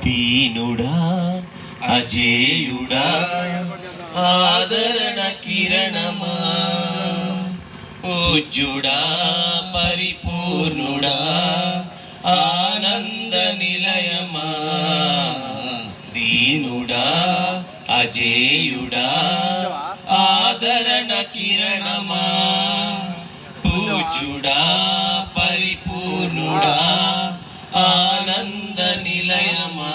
దీనుడా అజేయుడా ఆదరణ కిరణమా, పూజ్యుడా పరిపూర్ణుడా ఆనంద నిలయమా, దీనుడా అజేయుడా ఆదరణ కిరణమా, పూజ్యుడా పరిపూర్ణుడా ఆనంద నిలయమా,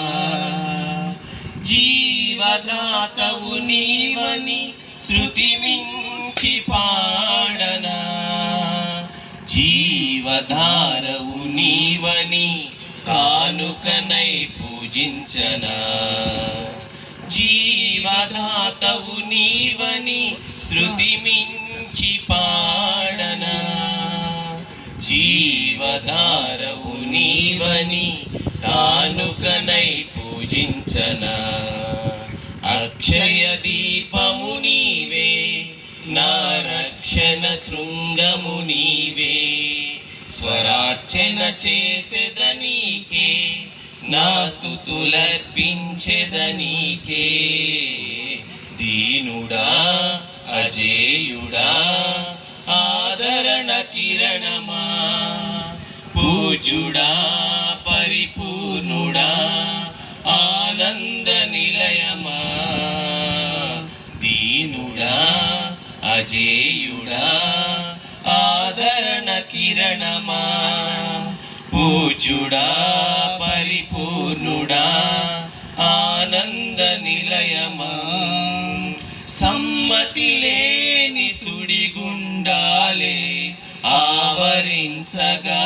జీవదాతవు నీవని శృతి మించి పాడనా, జీవధారవు నీవని కానుకనై పూజించనా, జీవదాతవు నీవని శృతి మించి పాడనా, జీవధారవు నీవని కానుకనై పూజించనా, అక్షయ దీపము నీవే నా రక్షణ శృంగము నీవే, స్వరార్చన చేసేదనీకే నా స్తుతులర్పించెదనీకే, దీనుడా అజేయుడా ఆదరణ కిరణమా, పూజ్యుడా పరిపూర్ణుడా ఆనంద నిలయమా, దీనుడా అజేయుడా ఆదరణ కిరణమా, పూజ్యుడా పరిపూర్ణుడా ఆనంద నిలయమా, సమ్మతి లేని సుడిగుండాలే ఆవరించగా,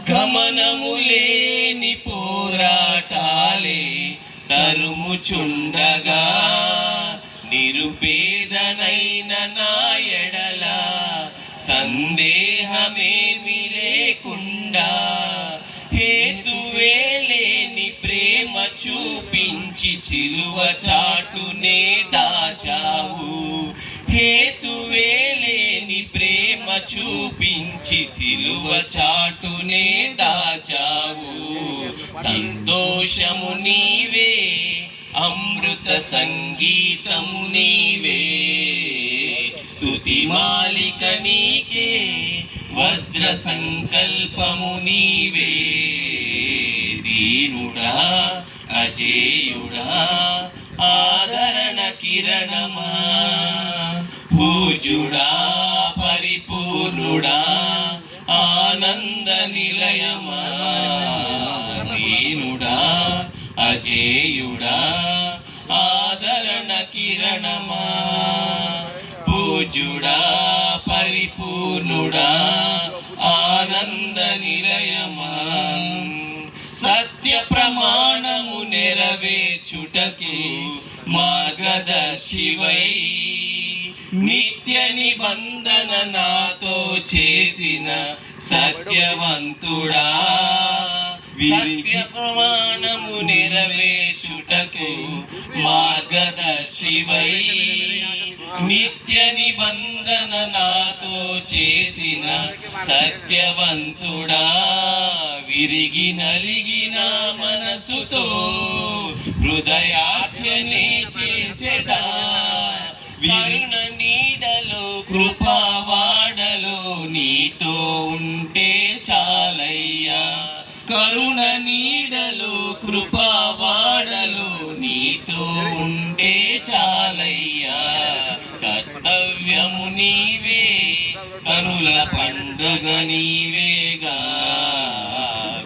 గమనము లేని పోరాటాలే తరుముచుండగా, నిరుపేదనైన నా ఎడల సందేహమేమి లేకుండా, హేతువే లేని ప్రేమ చూపించి సిలువ చాటునే దాచావు, హేతువే లేని ప్రేమ చూపించి సిలువ చాటునే దాచావు, సంతోషము నీవే అమృత సంగీతము నీవే, స్తుతి మాలిక నీకే వజ్ర సంకల్పము నీవే, దీనుడా అజేయుడా ఆదరణ కిరణమా, పూజ్యుడా పరిపూర్ణుడా ఆనంద నిలయమా, దీనుడా అజేయుడా ఆదరణ కిరణమా, పూజ్యుడా పరిపూర్ణుడా ఆనంద నిలయమా, సత్య ప్రమాణము నెరవేర్చుటకు మార్గదర్శివై, నిత్య నిబంధన నాతో చేసిన సత్యవంతుడా, సత్య ప్రమాణము నెరవేర్చుటకు మార్గదర్శివై, నిత్య నిబంధన నాతో చేసిన సత్యవంతుడా, విరిగి నలిగిన మనసుతో హృదయార్చనే చేసేదా, కరుణ నీడలో కృపావాడలో నీతో ఉంటే చాలయ్యా, కరుణ నీడలో కృపావాడలో నీతో ఉంటే చాలయ్యా, కర్తవ్యము నీవే కనుల పండుగ నీవేగా,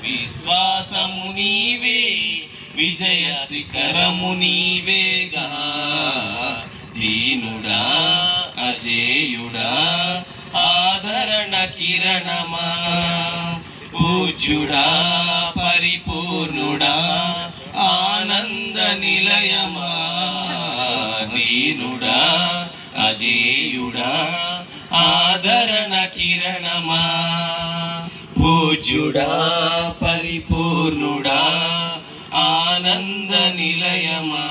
విశ్వాసము నీవే విజయ శిఖరము నీవేగా, దీనుడా అజేయుడా ఆదరణ కిరణమా, పూజ్యుడా పరిపూర్ణుడా ఆనంద నిలయమా, దీనుడా అజేయుడా ఆదరణ కిరణమా, పూజ్యుడా పరిపూర్ణుడా ఆనంద నిలయమా.